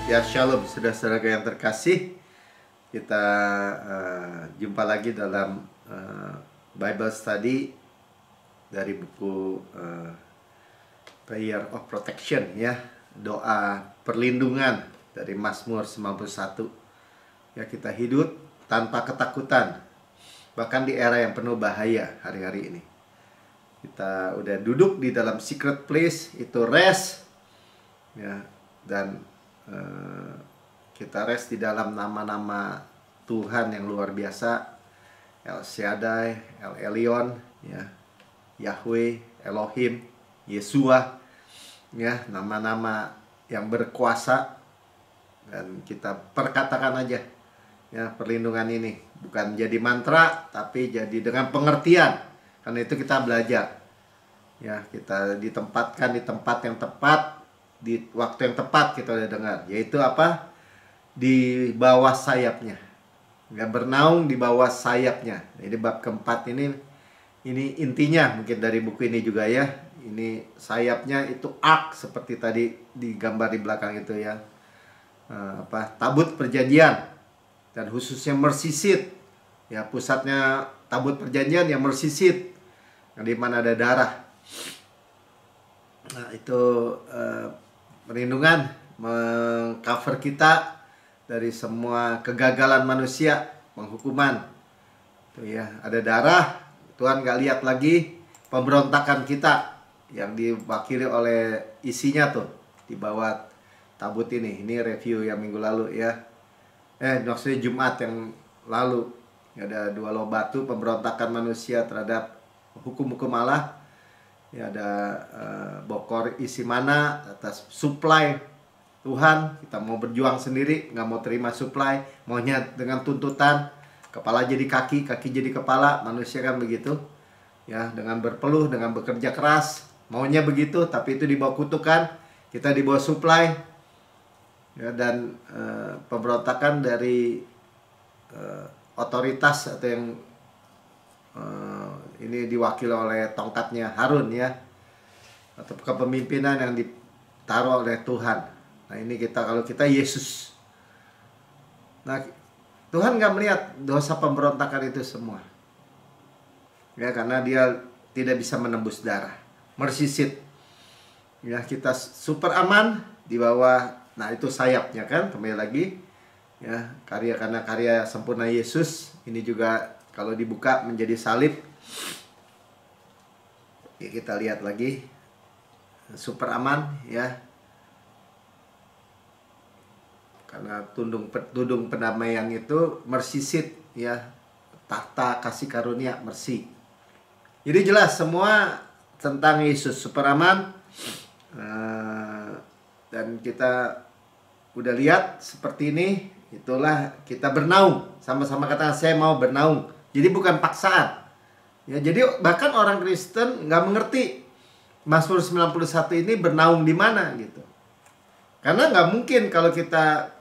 Ya shalom saudara-saudara yang terkasih. Kita jumpa lagi dalam Bible Study dari buku Prayer of Protection, ya, doa perlindungan dari Mazmur 91. Ya, kita hidup tanpa ketakutan bahkan di era yang penuh bahaya hari-hari ini. Kita udah duduk di dalam secret place, itu rest, ya, dan kita rest di dalam nama-nama Tuhan yang luar biasa, El Shaddai, El Elyon, ya, Yahweh, Elohim, Yesua, ya, nama-nama yang berkuasa. Dan kita perkatakan aja, ya, perlindungan ini bukan jadi mantra, tapi jadi dengan pengertian. Karena itu kita belajar, ya, kita ditempatkan di tempat yang tepat, di waktu yang tepat kita udah dengar, yaitu apa? Di bawah sayapnya, ya, bernaung di bawah sayapnya. Jadi bab keempat ini intinya mungkin dari buku ini juga, ya. Ini sayapnya itu ark, seperti tadi digambar di belakang itu, ya, tabut perjanjian, dan khususnya mercy seat, ya, pusatnya tabut perjanjian yang mercy seat, di mana ada darah. Nah, itu perlindungan mengcover kita dari semua kegagalan manusia, penghukuman. Tuh, ya, ada darah, Tuhan gak lihat lagi pemberontakan kita yang diwakili oleh isinya tuh di bawah tabut ini. Ini review yang minggu lalu, ya. Maksudnya Jumat yang lalu. Ada 2 loh batu pemberontakan manusia terhadap hukum-hukum Allah. Ya, ada bokor isi mana atas supply Tuhan. Kita mau berjuang sendiri, nggak mau terima supply, maunya dengan tuntutan kepala jadi kaki, kaki jadi kepala. Manusia kan begitu, ya, dengan berpeluh, dengan bekerja keras, maunya begitu. Tapi itu di bawah kutukan, kita di bawah supply, ya. Dan pemberontakan dari otoritas atau yang ini diwakili oleh tongkatnya Harun, ya, atau kepemimpinan yang ditaruh oleh Tuhan. Nah, ini kalau kita Yesus. Nah, Tuhan nggak melihat dosa pemberontakan itu semua, ya, karena Dia tidak bisa menembus darah. Mercy seat, ya, kita super aman di bawah. Nah, itu sayapnya, kan, kembali lagi, ya, karena karya sempurna Yesus. Ini juga kalau dibuka menjadi salib, ya, kita lihat lagi, super aman, ya, karena tudung pendamaian itu mercy seat, ya, tahta kasih karunia, mercy. Jadi jelas semua tentang Yesus, super aman. Dan kita udah lihat seperti ini, itulah kita bernaung. Sama-sama kata, saya mau bernaung. Jadi bukan paksaan, ya. Jadi bahkan orang Kristen nggak mengerti Mazmur 91 ini bernaung di mana, gitu. Karena nggak mungkin kalau kita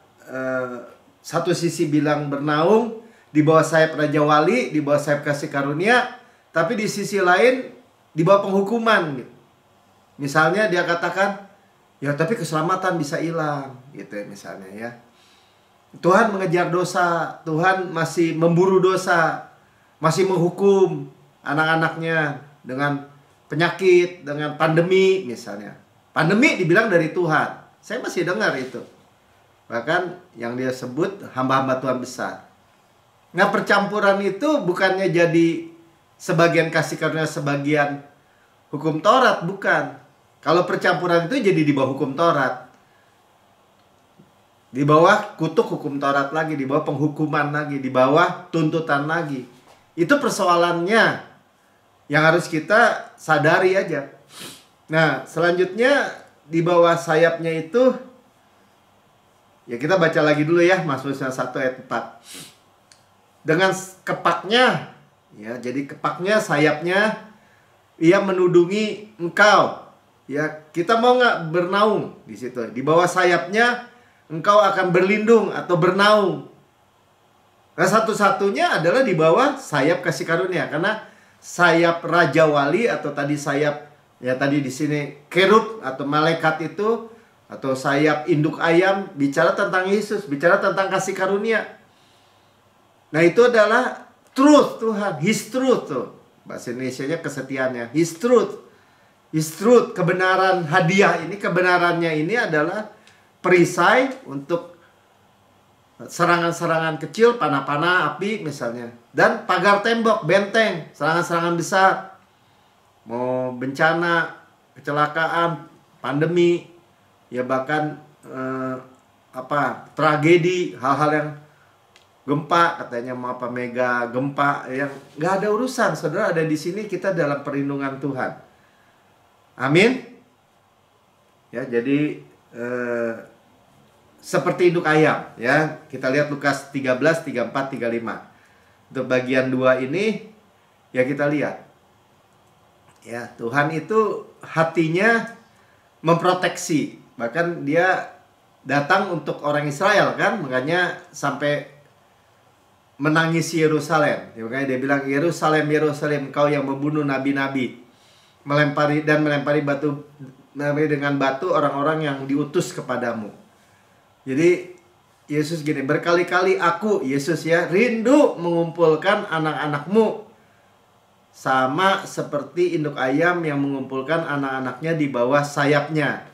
satu sisi bilang bernaung di bawah sayap Raja Wali, di bawah sayap kasih karunia, tapi di sisi lain di bawah penghukuman, gitu. Misalnya dia katakan, ya, tapi keselamatan bisa hilang, gitu, ya, misalnya, ya. Tuhan mengejar dosa, Tuhan masih memburu dosa, masih menghukum anak-anaknya dengan penyakit, dengan pandemi, misalnya. Pandemi dibilang dari Tuhan. Saya masih dengar itu. Bahkan yang dia sebut hamba-hamba Tuhan besar. Nah, percampuran itu bukannya jadi sebagian kasih karunia, sebagian hukum Taurat, bukan. Kalau percampuran itu jadi di bawah hukum Taurat, di bawah kutuk hukum Taurat lagi, di bawah penghukuman lagi, di bawah tuntutan lagi. Itu persoalannya yang harus kita sadari aja. Nah, selanjutnya di bawah sayapnya itu, ya, kita baca lagi dulu, ya, Mazmur 1 ayat 4. Dengan kepaknya, ya, jadi kepaknya, sayapnya, Ia menudungi engkau. Ya, kita mau nggak bernaung di situ? Di bawah sayapnya engkau akan berlindung atau bernaung. Nah, satu-satunya adalah di bawah sayap kasih karunia, karena sayap Raja Wali atau tadi sayap, ya, tadi di sini kerub atau malaikat itu atau sayap induk ayam bicara tentang Yesus, bicara tentang kasih karunia. Nah, itu adalah truth Tuhan, His truth tuh. Bahasa Indonesianya kesetiaannya, His truth. His truth, kebenaran hadiah ini, kebenarannya ini adalah perisai untuk serangan-serangan kecil, panah-panah, api misalnya. Dan pagar tembok, benteng, serangan-serangan besar. Mau bencana, kecelakaan, pandemi, ya bahkan tragedi, hal-hal yang gempa, katanya mau apa mega gempa, yang nggak ada urusan. Saudara ada di sini, kita dalam perlindungan Tuhan. Amin. Ya, jadi seperti induk ayam, ya. Kita lihat Lukas 13, 34, 35. Untuk bagian 2 ini, ya kita lihat. Ya, Tuhan itu hatinya memproteksi. Bahkan dia datang untuk orang Israel kan, makanya sampai menangisi Yerusalem. Makanya dia bilang, Yerusalem, Yerusalem, kau yang membunuh nabi-nabi, melempari batu dengan batu orang-orang yang diutus kepadamu. Jadi Yesus gini, berkali-kali aku, Yesus ya, rindu mengumpulkan anak-anakmu sama seperti induk ayam yang mengumpulkan anak-anaknya di bawah sayapnya,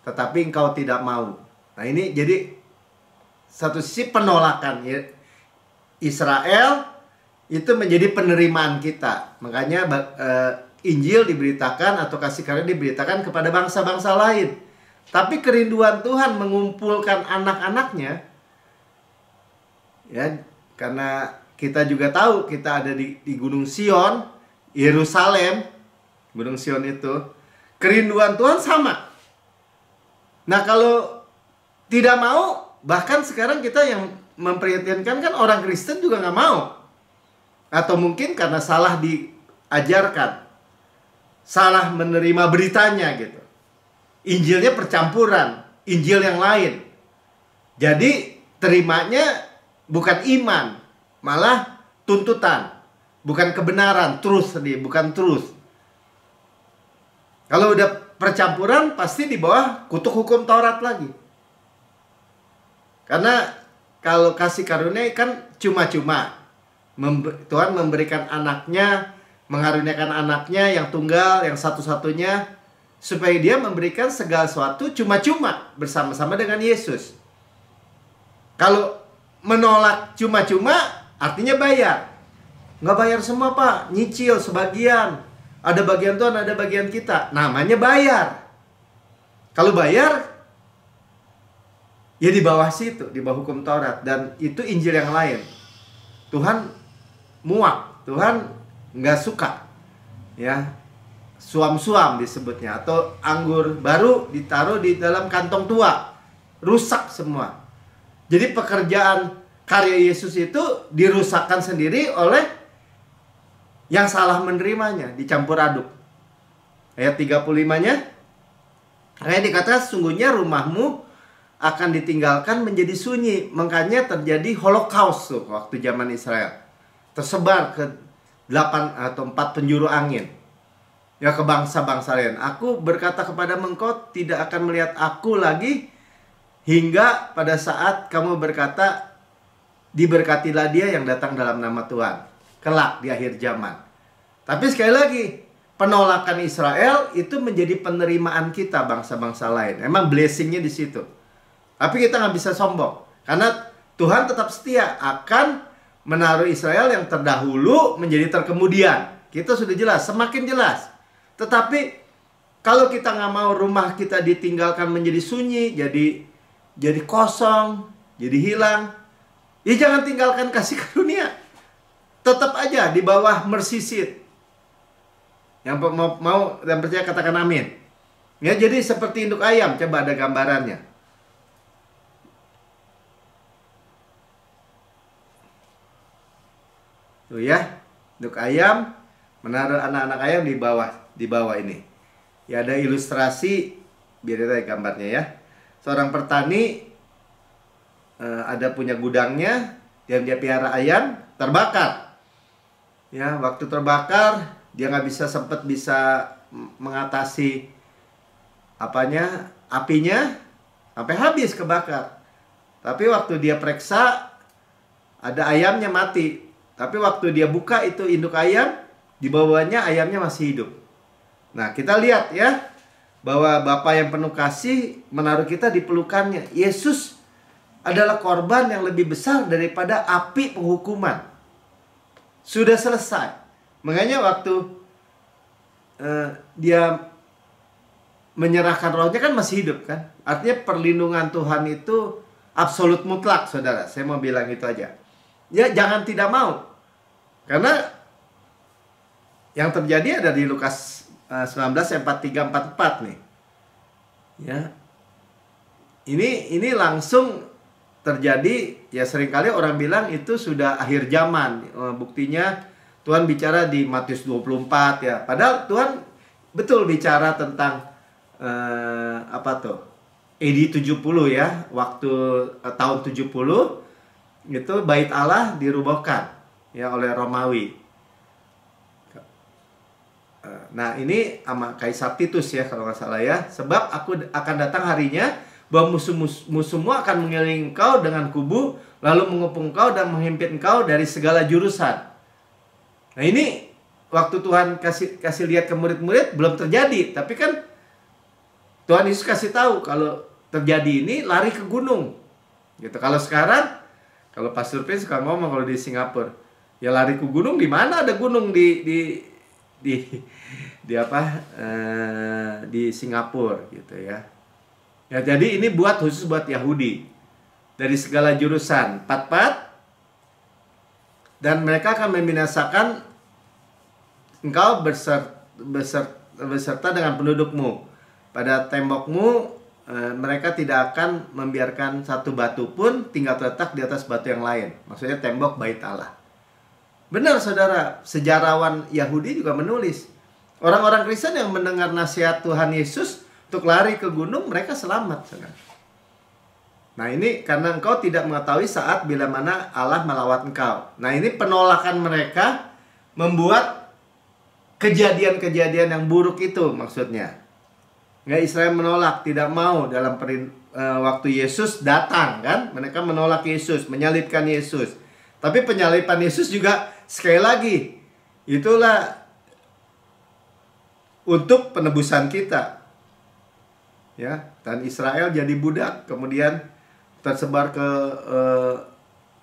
tetapi engkau tidak mau. Nah, ini jadi satu sisi penolakan ya. Israel itu menjadi penerimaan kita. Makanya Injil diberitakan atau kasih karunia diberitakan kepada bangsa-bangsa lain. Tapi kerinduan Tuhan mengumpulkan anak-anaknya, ya, karena kita juga tahu kita ada di Gunung Sion, Yerusalem, Gunung Sion itu, kerinduan Tuhan sama. Nah, kalau tidak mau, bahkan sekarang kita yang memprihatinkan kan orang Kristen juga nggak mau. Atau mungkin karena salah diajarkan, salah menerima beritanya gitu. Injilnya percampuran, Injil yang lain. Jadi terimanya bukan iman, malah tuntutan. Bukan kebenaran, truth tadi, bukan truth. Kalau udah percampuran pasti di bawah kutuk hukum Taurat lagi. Karena kalau kasih karunia kan cuma-cuma. Tuhan memberikan anaknya, mengaruniakan anaknya yang tunggal, yang satu-satunya, supaya dia memberikan segala sesuatu cuma-cuma bersama-sama dengan Yesus. Kalau menolak cuma-cuma artinya bayar. Nggak bayar semua, Pak, nyicil sebagian. Ada bagian Tuhan, ada bagian kita. Namanya bayar. Kalau bayar, ya di bawah situ, di bawah hukum Taurat. Dan itu Injil yang lain. Tuhan muak, Tuhan nggak suka. Ya, suam-suam disebutnya. Atau anggur baru ditaruh di dalam kantong tua. Rusak semua. Jadi pekerjaan karya Yesus itu dirusakkan sendiri oleh yang salah menerimanya, dicampur aduk. Ayat 35-nya, kayak dikatakan, sungguhnya rumahmu akan ditinggalkan menjadi sunyi. Makanya terjadi Holocaust tuh waktu zaman Israel. Tersebar ke 8 atau 4 penjuru angin. Ya, ke bangsa-bangsa lain. Aku berkata kepada engkau, tidak akan melihat aku lagi, hingga pada saat kamu berkata, diberkatilah dia yang datang dalam nama Tuhan. Kelak di akhir zaman. Tapi sekali lagi, penolakan Israel itu menjadi penerimaan kita bangsa-bangsa lain. Emang blessingnya di situ. Tapi kita nggak bisa sombong, karena Tuhan tetap setia akan menaruh Israel yang terdahulu menjadi terkemudian. Kita sudah jelas, semakin jelas. Tetapi kalau kita nggak mau rumah kita ditinggalkan menjadi sunyi, jadi kosong, jadi hilang, ya jangan tinggalkan kasih karunia. Tetap aja di bawah mercy seat. Yang mau dan percaya katakan amin. Ya, jadi seperti induk ayam. Coba ada gambarannya. Tuh ya, induk ayam menaruh anak-anak ayam di bawah ini. Ya, ada ilustrasi, biar ada gambarnya ya. Seorang petani ada punya gudangnya, dia pelihara ayam, terbakar. Ya, waktu terbakar dia nggak bisa mengatasi apinya sampai habis kebakar. Tapi waktu dia periksa, ada ayamnya mati. Tapi waktu dia buka itu induk ayam, di bawahnya ayamnya masih hidup. Nah, kita lihat ya, bahwa Bapa yang penuh kasih menaruh kita di pelukannya. Yesus adalah korban yang lebih besar daripada api penghukuman. Sudah selesai. Makanya waktu dia menyerahkan rohnya kan masih hidup kan. Artinya perlindungan Tuhan itu absolut mutlak, saudara. Saya mau bilang itu aja. Ya, jangan tidak mau. Karena yang terjadi ada di Lukas 19 ayat 43-44 nih. Ya. Ini langsung terjadi, ya seringkali orang bilang itu sudah akhir zaman. Buktinya Tuhan bicara di Matius 24 ya. Padahal Tuhan betul bicara tentang AD 70 ya, waktu tahun 70 itu bait Allah dirubuhkan ya oleh Romawi. Nah, ini sama Kaisar Titus ya kalau nggak salah ya. Sebab aku akan datang harinya bahwa musuhmu akan mengelilingi engkau dengan kubu, lalu mengepung engkau dan menghimpit engkau dari segala jurusan. Nah, ini waktu Tuhan kasih lihat ke murid-murid belum terjadi, tapi kan Tuhan Yesus kasih tahu kalau terjadi ini lari ke gunung. Gitu. Kalau sekarang, kalau Pastor Prince suka ngomong kalau di Singapura, ya lari ke gunung, di mana ada gunung di Singapura gitu ya. Ya, jadi ini khusus buat Yahudi dari segala jurusan, 44, dan mereka akan membinasakan engkau beserta dengan pendudukmu. Pada tembokmu mereka tidak akan membiarkan satu batu pun tinggal terletak di atas batu yang lain. Maksudnya tembok bait Allah. Benar saudara, sejarawan Yahudi juga menulis, orang-orang Kristen yang mendengar nasihat Tuhan Yesus untuk lari ke gunung, mereka selamat, saudara. Nah, ini karena engkau tidak mengetahui saat bila mana Allah melawat engkau. Nah, ini penolakan mereka membuat kejadian-kejadian yang buruk itu maksudnya. Nggak, Israel menolak, tidak mau dalam waktu Yesus datang kan. Mereka menolak Yesus, menyalibkan Yesus. Tapi penyaliban Yesus juga sekali lagi, itulah untuk penebusan kita. Ya, dan Israel jadi budak, kemudian tersebar ke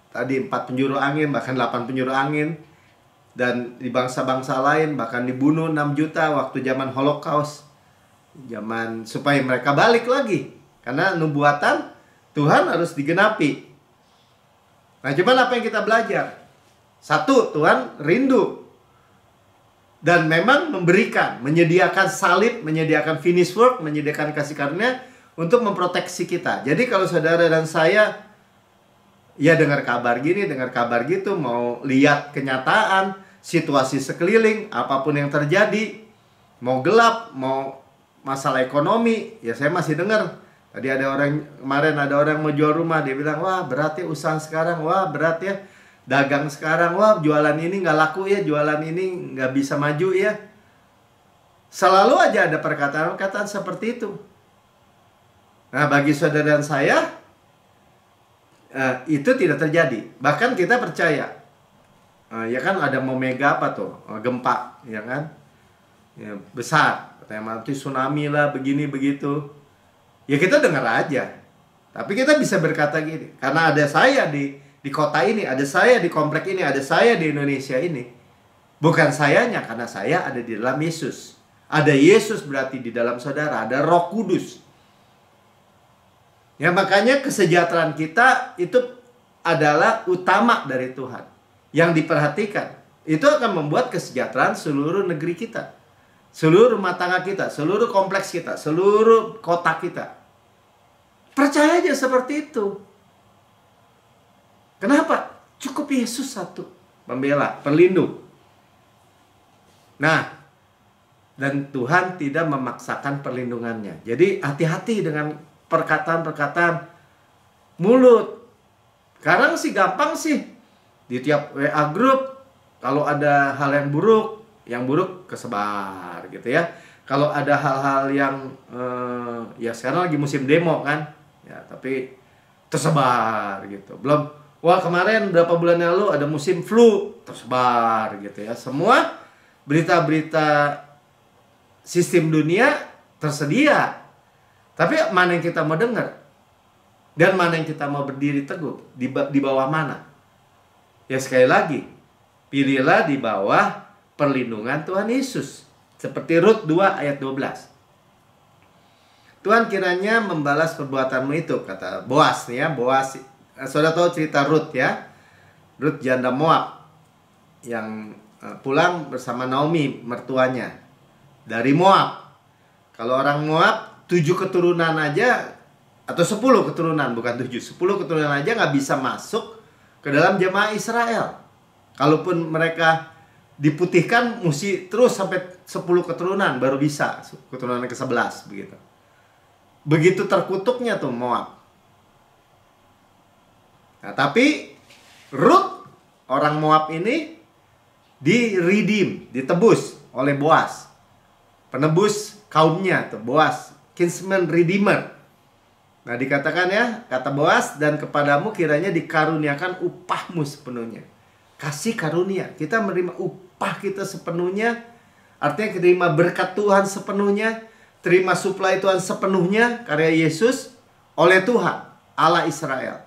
tadi 4 penjuru angin, bahkan 8 penjuru angin, dan di bangsa-bangsa lain bahkan dibunuh 6 juta waktu zaman Holocaust. Supaya mereka balik lagi, karena nubuatan Tuhan harus digenapi. Nah, cuman apa yang kita belajar? Satu, Tuhan rindu dan memang memberikan, menyediakan salib, menyediakan finish work, menyediakan kasih karunia untuk memproteksi kita. Jadi kalau saudara dan saya ya dengar kabar gini, dengar kabar gitu, mau lihat kenyataan, situasi sekeliling, apapun yang terjadi, mau gelap, mau masalah ekonomi, ya saya masih dengar. Tadi kemarin ada orang mau jual rumah, dia bilang, wah berat ya usaha sekarang, wah berat ya dagang sekarang, wah jualan ini nggak laku ya, jualan ini nggak bisa maju ya. Selalu aja ada perkataan-perkataan seperti itu. Nah, bagi saudara dan saya, itu tidak terjadi. Bahkan kita percaya, ya kan ada mau mega apa tuh, gempa, ya kan, ya, besar. Nanti tsunami lah, begini begitu. Ya kita dengar aja. Tapi kita bisa berkata gini, karena ada saya di kota ini, ada saya di komplek ini, ada saya di Indonesia ini. Bukan sayanya, karena saya ada di dalam Yesus. Ada Yesus berarti di dalam saudara, ada Roh Kudus. Ya, makanya kesejahteraan kita itu adalah utama dari Tuhan. Yang diperhatikan, itu akan membuat kesejahteraan seluruh negeri kita, seluruh rumah tangga kita, seluruh kompleks kita, seluruh kota kita. Percaya aja seperti itu. Kenapa? Cukup Yesus satu, pembela, pelindung. Nah, dan Tuhan tidak memaksakan perlindungannya. Jadi hati-hati dengan perkataan-perkataan mulut. Sekarang sih gampang sih. Di tiap WA group, kalau ada hal yang buruk kesebar gitu ya. Kalau ada hal-hal yang ya sekarang lagi musim demo kan, ya tapi tersebar gitu. Belum, wah kemarin berapa bulan yang lalu ada musim flu, tersebar gitu ya. Semua berita-berita sistem dunia tersedia. Tapi mana yang kita mau dengar? Dan mana yang kita mau berdiri teguh? Di bawah mana? Ya sekali lagi, pilihlah di bawah perlindungan Tuhan Yesus. Seperti Rut 2 ayat 12. Tuhan kiranya membalas perbuatanmu itu, kata Boas nih ya. Boas, saudara tahu cerita Rut ya. Rut janda Moab yang pulang bersama Naomi mertuanya dari Moab. Kalau orang Moab 7 keturunan aja, atau 10 keturunan, bukan 7, 10 keturunan aja nggak bisa masuk ke dalam jemaah Israel. Kalaupun mereka diputihkan, mesti terus sampai 10 keturunan baru bisa, keturunan ke-11 begitu. Begitu terkutuknya tuh Moab. Nah, tapi Rut, orang Moab ini di-redeem, ditebus oleh Boas. Penebus kaumnya tuh, Boas, kinsman redeemer. Nah, dikatakan ya, kata Boas, dan kepadamu kiranya dikaruniakan upahmu sepenuhnya. Kasih karunia, kita menerima upah kita sepenuhnya, artinya terima berkat Tuhan sepenuhnya, terima suplai Tuhan sepenuhnya, karya Yesus oleh Tuhan, Allah Israel.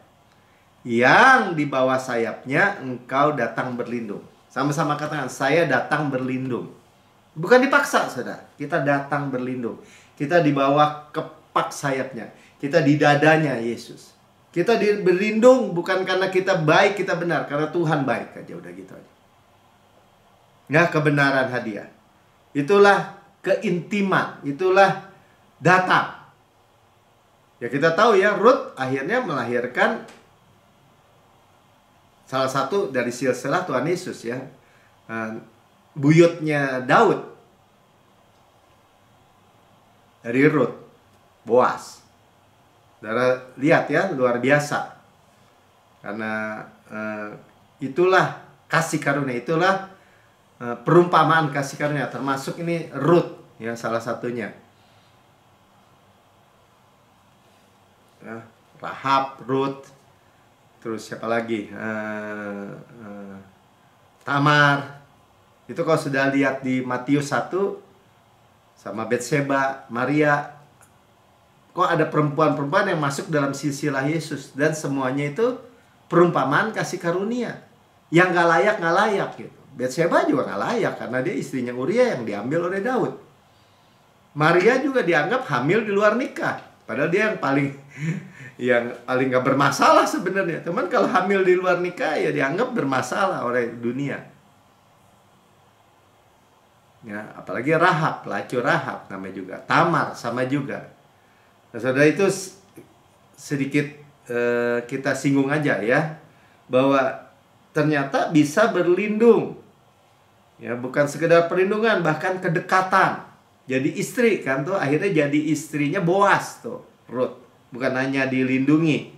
Yang di bawah sayapnya engkau datang berlindung. Sama-sama katakan, saya datang berlindung. Bukan dipaksa, saudara. Kita datang berlindung. Kita di bawah kepak sayapnya. Kita di dadanya Yesus. Kita berlindung bukan karena kita baik, kita benar. Karena Tuhan baik aja, udah gitu aja. Nah, kebenaran hadiah. Itulah keintiman, itulah datang. Ya kita tahu ya, Rut akhirnya melahirkan salah satu dari silsilah Tuhan Yesus ya, buyutnya Daud dari Rut, Boas. Saudara lihat ya, luar biasa. Karena itulah kasih karunia, itulah perumpamaan kasih karunia, termasuk ini Rut ya, salah satunya. Ya, Rahab, Rut, terus siapa lagi? Tamar. Itu kalau sudah lihat di Matius 1 sama Betseba, Maria, kok ada perempuan-perempuan yang masuk dalam silsilah Yesus, dan semuanya itu perumpamaan kasih karunia. Yang gak layak gitu. Betseba juga gak layak karena dia istrinya Uria yang diambil oleh Daud. Maria juga dianggap hamil di luar nikah, padahal dia yang paling gak bermasalah sebenarnya. Teman, kalau hamil di luar nikah ya dianggap bermasalah oleh dunia. Ya, apalagi Rahab, pelacur Rahab namanya juga. Tamar sama juga. Nah, saudara, itu sedikit kita singgung aja ya, bahwa ternyata bisa berlindung. Ya, bukan sekedar perlindungan, bahkan kedekatan. Jadi istri kan tuh, akhirnya jadi istrinya Boas tuh, Rut. Bukan hanya dilindungi.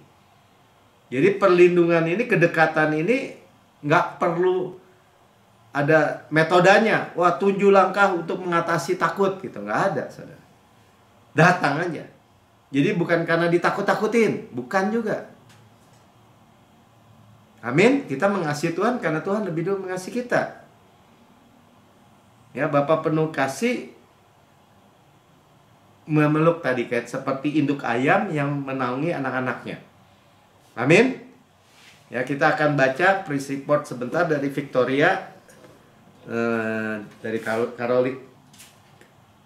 Jadi perlindungan ini, kedekatan ini nggak perlu ada metodenya. Wah, 7 langkah untuk mengatasi takut gitu, nggak ada, saudara. Datang aja. Jadi bukan karena ditakut-takutin, bukan juga. Amin. Kita mengasihi Tuhan karena Tuhan lebih dulu mengasihi kita. Ya, Bapa penuh kasih memeluk tadi, kayak seperti induk ayam yang menaungi anak-anaknya. Amin. Ya, kita akan baca praise report sebentar dari Victoria, dari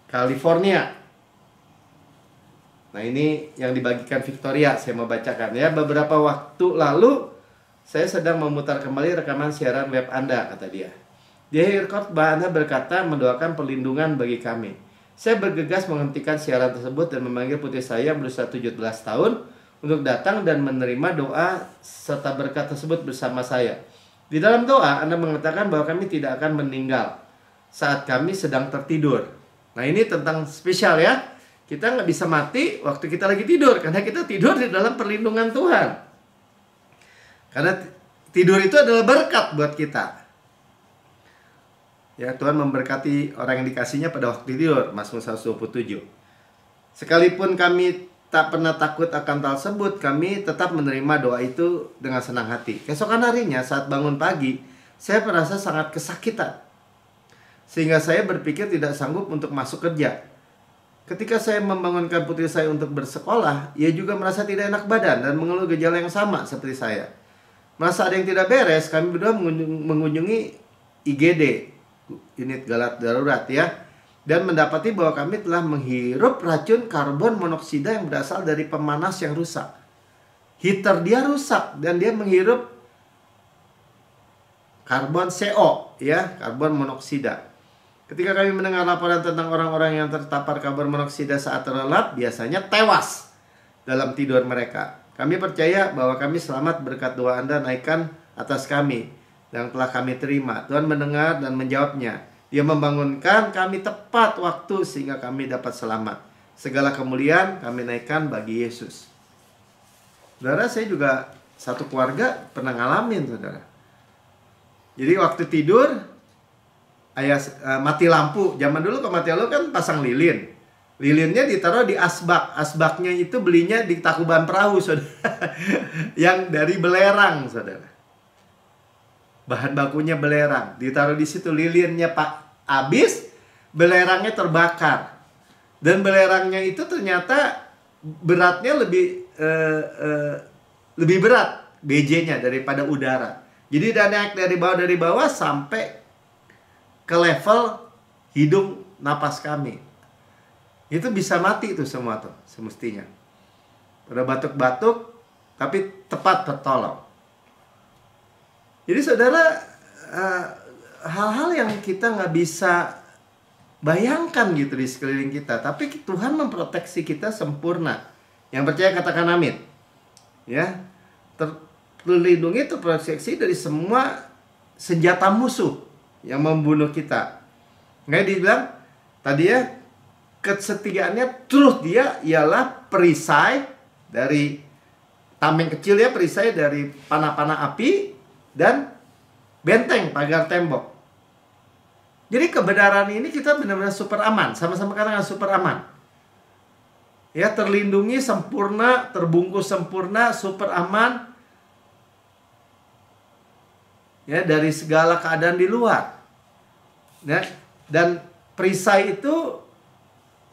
California. Nah, ini yang dibagikan Victoria, saya mau bacakan ya. Beberapa waktu lalu saya sedang memutar kembali rekaman siaran web Anda, kata dia. Di akhir khotbah Anda berkata mendoakan perlindungan bagi kami. Saya bergegas menghentikan siaran tersebut dan memanggil putri saya yang berusia 17 tahun untuk datang dan menerima doa serta berkat tersebut bersama saya. Di dalam doa Anda mengatakan bahwa kami tidak akan meninggal saat kami sedang tertidur. Nah, ini tentang spesial ya. Kita nggak bisa mati waktu kita lagi tidur, karena kita tidur di dalam perlindungan Tuhan. Karena tidur itu adalah berkat buat kita. Ya, Tuhan memberkati orang yang dikasihnya pada waktu tidur, Mazmur 127. Sekalipun kami tak pernah takut akan hal tersebut, kami tetap menerima doa itu dengan senang hati. Keesokan harinya saat bangun pagi, saya merasa sangat kesakitan, sehingga saya berpikir tidak sanggup untuk masuk kerja. Ketika saya membangunkan putri saya untuk bersekolah, ia juga merasa tidak enak badan dan mengeluh gejala yang sama seperti saya. Merasa ada yang tidak beres, kami berdua mengunjungi IGD, unit gawat darurat ya, dan mendapati bahwa kami telah menghirup racun karbon monoksida yang berasal dari pemanas yang rusak. Heater dia rusak dan dia menghirup karbon CO ya, karbon monoksida. Ketika kami mendengar laporan tentang orang-orang yang terpapar karbon monoksida saat terlelap, biasanya tewas dalam tidur mereka. Kami percaya bahwa kami selamat berkat doa Anda naikkan atas kami yang telah kami terima. Tuhan mendengar dan menjawabnya. Dia membangunkan kami tepat waktu sehingga kami dapat selamat. Segala kemuliaan kami naikkan bagi Yesus. Saudara, saya juga satu keluarga pernah ngalamin, saudara. Jadi waktu tidur, ayah mati lampu. Zaman dulu kalau mati lampu kan pasang lilin. Lilinnya ditaruh di asbak. Asbaknya itu belinya di Tangkuban Perahu, saudara. Yang dari belerang, saudara. Bahan bakunya belerang, ditaruh di situ, lilinnya pak habis, belerangnya terbakar, dan belerangnya itu ternyata beratnya lebih berat BJ-nya daripada udara. Jadi dia naik dari bawah sampai ke level hidung napas kami. Itu bisa mati itu semua tuh semestinya. Pada batuk-batuk tapi tepat tertolong. Jadi saudara, hal-hal yang kita nggak bisa bayangkan gitu di sekeliling kita, tapi Tuhan memproteksi kita sempurna. Yang percaya katakan amin. Ya, terlindungi, terproteksi dari semua senjata musuh yang membunuh kita. Nggak dibilang tadi ya, kesetiaannya terus dia ialah perisai dari tameng kecil ya, perisai dari panah-panah api dan benteng pagar tembok. Jadi kebenaran ini kita benar-benar super aman. Sama-sama katakan super aman. Ya, terlindungi sempurna, terbungkus sempurna, super aman. Ya, dari segala keadaan di luar. Ya, dan perisai itu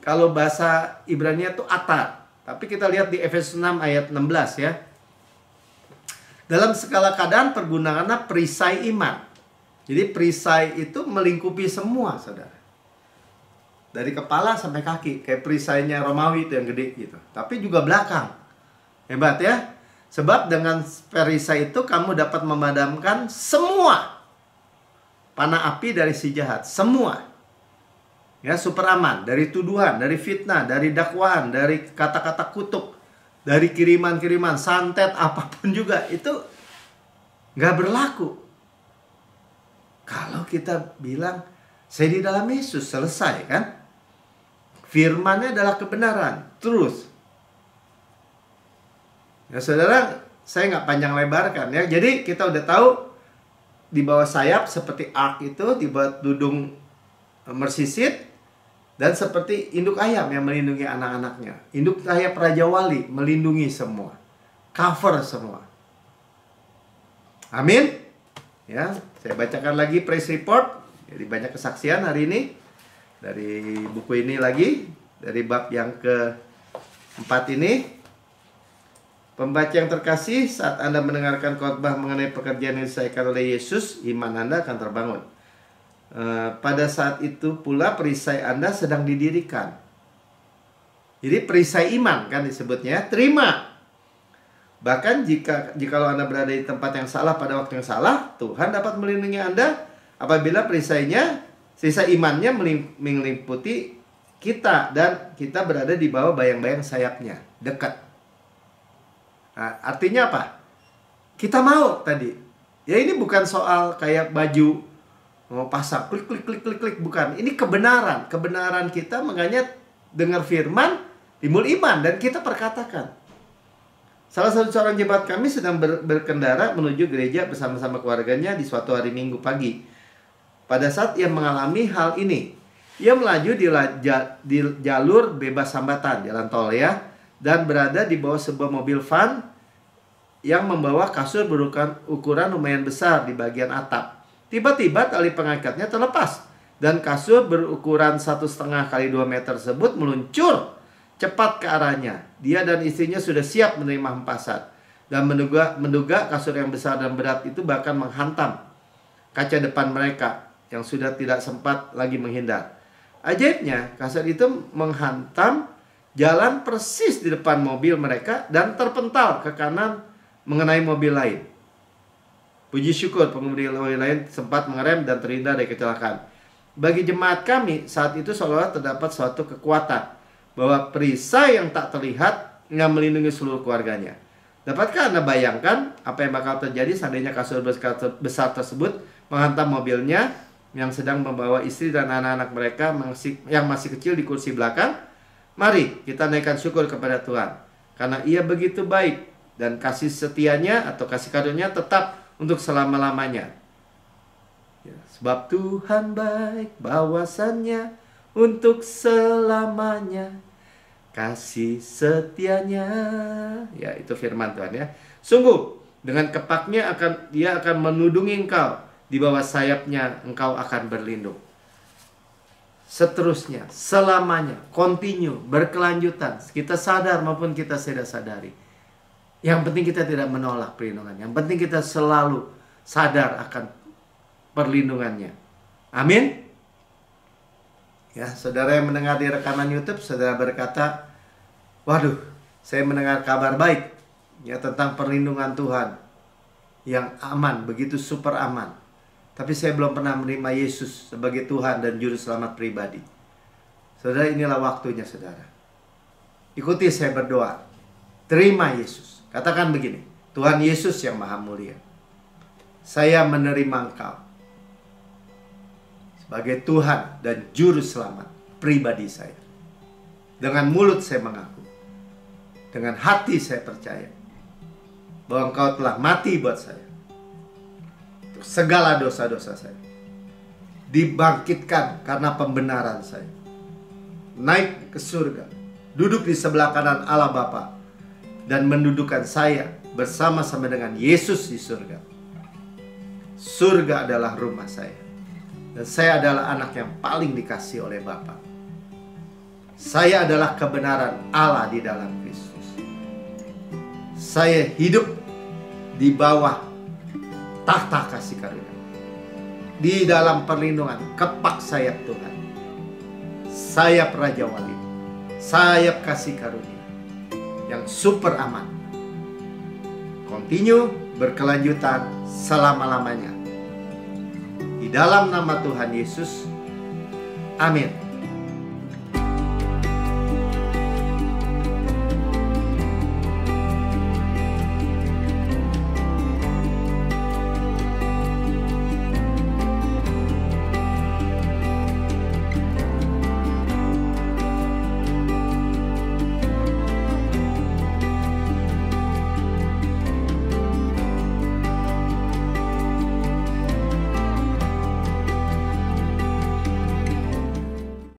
kalau bahasa Ibrani itu atar. Tapi kita lihat di Efesus 6 ayat 16 ya. Dalam segala keadaan pergunaannya perisai iman. Jadi perisai itu melingkupi semua, saudara. Dari kepala sampai kaki. Kayak perisainya Romawi itu yang gede gitu. Tapi juga belakang. Hebat ya. Sebab dengan perisai itu kamu dapat memadamkan semua panah api dari si jahat. Semua. Ya, super aman. Dari tuduhan, dari fitnah, dari dakwaan, dari kata-kata kutuk, dari kiriman-kiriman, santet, apapun juga, itu nggak berlaku. Kalau kita bilang, saya di dalam Yesus, selesai kan? Firman-Nya adalah kebenaran, truth. Ya saudara, saya nggak panjang lebarkan ya. Jadi kita udah tahu, di bawah sayap seperti ark itu, di bawah tudung mersisit, dan seperti induk ayam yang melindungi anak-anaknya. Induk ayam Raja Wali melindungi semua. Cover semua. Amin. Ya, saya bacakan lagi praise report. Jadi banyak kesaksian hari ini. Dari buku ini lagi. Dari bab yang ke-4 ini. Pembaca yang terkasih, saat Anda mendengarkan khotbah mengenai pekerjaan yang diselesaikan oleh Yesus, iman Anda akan terbangun. Pada saat itu pula perisai Anda sedang didirikan. Jadi perisai iman kan disebutnya, terima. Bahkan jikalau Anda berada di tempat yang salah pada waktu yang salah, Tuhan dapat melindungi Anda apabila perisainya, sisa imannya meliputi kita, dan kita berada di bawah bayang-bayang sayapnya, dekat. Nah, artinya apa? Kita mau tadi. Ya ini bukan soal kayak baju mau pasang klik klik klik klik klik, bukan. Ini kebenaran. Kebenaran kita, makanya dengar firman timbul iman dan kita perkatakan. Salah satu seorang jemaat kami sedang berkendara menuju gereja bersama-sama keluarganya di suatu hari Minggu pagi. Pada saat ia mengalami hal ini, ia melaju di jalur bebas hambatan, jalan tol ya, dan berada di bawah sebuah mobil van yang membawa kasur berukuran lumayan besar di bagian atap. Tiba-tiba tali pengangkatnya terlepas dan kasur berukuran 1,5 kali 2 meter tersebut meluncur cepat ke arahnya. Dia dan istrinya sudah siap menerima hempasan dan menduga kasur yang besar dan berat itu bahkan menghantam kaca depan mereka yang sudah tidak sempat lagi menghindar. Ajaibnya, kasur itu menghantam jalan persis di depan mobil mereka dan terpental ke kanan mengenai mobil lain. Puji syukur pengemudi mobil lain sempat mengerem dan terhindar dari kecelakaan. Bagi jemaat kami, saat itu seolah terdapat suatu kekuatan bahwa perisai yang tak terlihat yang melindungi seluruh keluarganya. Dapatkah Anda bayangkan apa yang bakal terjadi seandainya kasur besar tersebut menghantam mobilnya yang sedang membawa istri dan anak-anak mereka yang masih kecil di kursi belakang? Mari kita naikkan syukur kepada Tuhan, karena Ia begitu baik dan kasih setianya atau kasih karunia tetap untuk selama-lamanya. Ya, sebab Tuhan baik, bahwasannya untuk selamanya, kasih setianya. Ya, itu firman Tuhan ya. Sungguh dengan kepaknya Dia akan menudungi engkau, di bawah sayapnya engkau akan berlindung. Seterusnya, selamanya, continue, berkelanjutan. Kita sadar maupun kita tidak sadari. Yang penting kita tidak menolak perlindungan. Yang penting kita selalu sadar akan perlindungannya. Amin. Ya, saudara yang mendengar di rekaman YouTube, saudara berkata, waduh, saya mendengar kabar baik ya tentang perlindungan Tuhan yang aman, begitu super aman. Tapi saya belum pernah menerima Yesus sebagai Tuhan dan Juru Selamat pribadi. Saudara, inilah waktunya saudara. Ikuti saya berdoa. Terima Yesus. Katakan begini, Tuhan Yesus yang Maha Mulia, saya menerima Engkau sebagai Tuhan dan Juru Selamat pribadi saya. Dengan mulut saya mengaku, dengan hati saya percaya bahwa Engkau telah mati buat saya, segala dosa-dosa saya, dibangkitkan karena pembenaran saya, naik ke surga, duduk di sebelah kanan Allah Bapa, dan mendudukan saya bersama-sama dengan Yesus di surga. Surga adalah rumah saya, dan saya adalah anak yang paling dikasihi oleh Bapa. Saya adalah kebenaran Allah di dalam Kristus. Saya hidup di bawah tahta kasih karunia, di dalam perlindungan kepak sayap Tuhan, sayap Raja Wali, sayap kasih karunia yang super aman, continue, berkelanjutan selama-lamanya. Di dalam nama Tuhan Yesus, amin.